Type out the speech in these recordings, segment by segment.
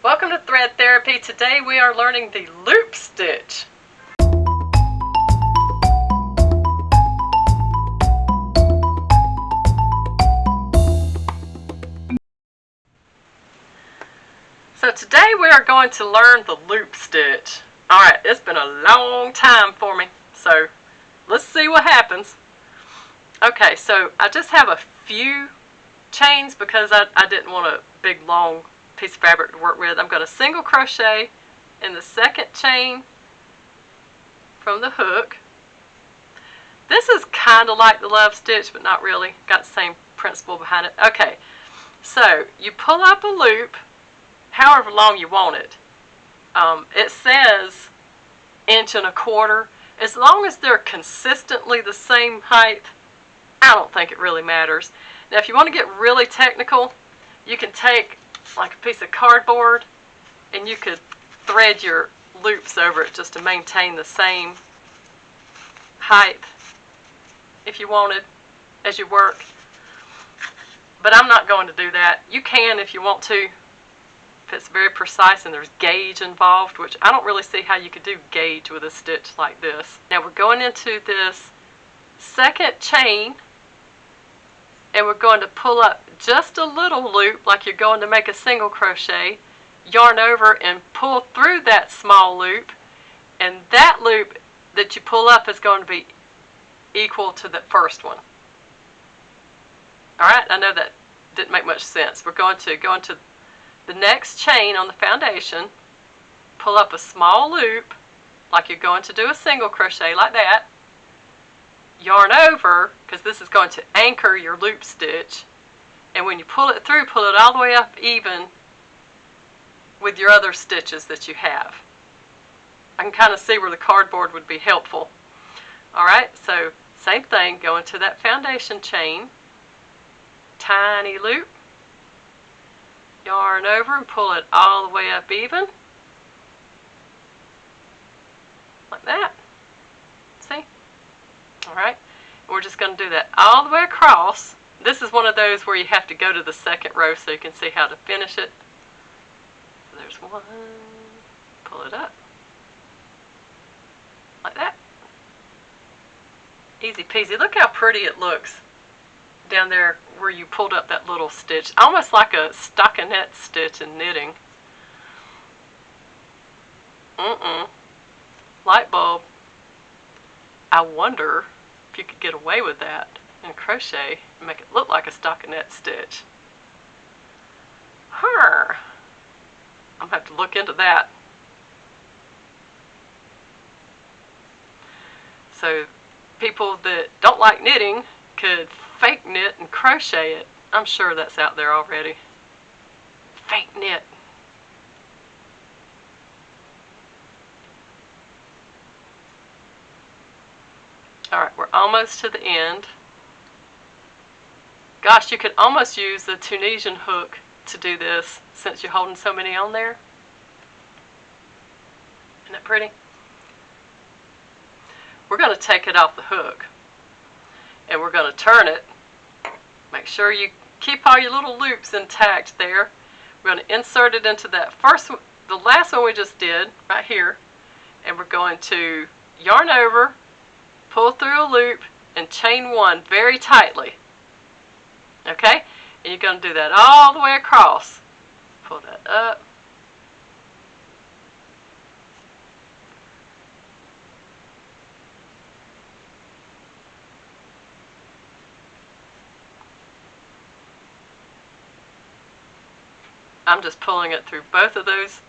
Welcome to Thread Therapy. Today we are learning the loop stitch. So today we are going to learn the loop stitch. Alright, it's been a long time for me, so let's see what happens. Okay, so I just have a few chains because I didn't want a big long piece of fabric to work with. I'm going to single crochet in the second chain from the hook. This is kind of like the love stitch, but not really. Got the same principle behind it. Okay, so you pull up a loop however long you want it. It says 1.25 inches. As long as they're consistently the same height, I don't think it really matters. Now if you want to get really technical, you can take like a piece of cardboard and you could thread your loops over it just to maintain the same height if you wanted as you work. But I'm not going to do that. You can if you want to, if it's very precise and there's gauge involved, which I don't really see how you could do gauge with a stitch like this. Now we're going into this second chain and we're going to pull up just a little loop like you're going to make a single crochet, yarn over and pull through that small loop, and that loop that you pull up is going to be equal to the first one. Alright, I know that didn't make much sense. We're going to go into the next chain on the foundation, pull up a small loop like you're going to do a single crochet like that, yarn over, because this is going to anchor your loop stitch, and when you pull it through, pull it all the way up even with your other stitches that you have. I can kind of see where the cardboard would be helpful. Alright, so same thing, go into that foundation chain, tiny loop, yarn over and pull it all the way up even, like that. See? Alright, we're just going to do that all the way across. This is one of those where you have to go to the second row so you can see how to finish it. So there's one, pull it up, like that. Easy peasy. Look how pretty it looks down there where you pulled up that little stitch. Almost like a stockinette stitch in knitting. Light bulb. I wonder if you could get away with that in crochet and make it look like a stockinette stitch. I'm going to have to look into that. So people that don't like knitting could fake knit and crochet it. I'm sure that's out there already. Fake knit. Alright, we're almost to the end. Gosh, you could almost use the Tunisian hook to do this since you're holding so many on there. Isn't that pretty? We're going to take it off the hook and we're going to turn it. Make sure you keep all your little loops intact there. We're going to insert it into that first one, the last one we just did right here, and we're going to yarn over, pull through a loop, and chain one very tightly. Okay? And you're going to do that all the way across. Pull that up. I'm just pulling it through both of those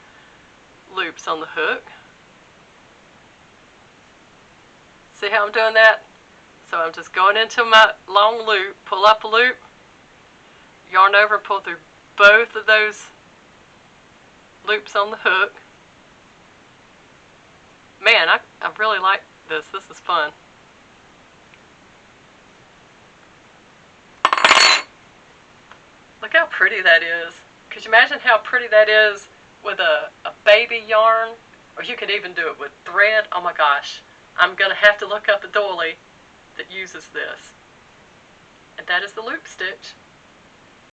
loops on the hook. See how I'm doing that? So I'm just going into my long loop, pull up a loop, yarn over and pull through both of those loops on the hook. Man, I really like this. This is fun. Look how pretty that is. Could you imagine how pretty that is with a baby yarn? Or you could even do it with thread. Oh my gosh. I'm going to have to look up a doily that uses this. And that is the loop stitch.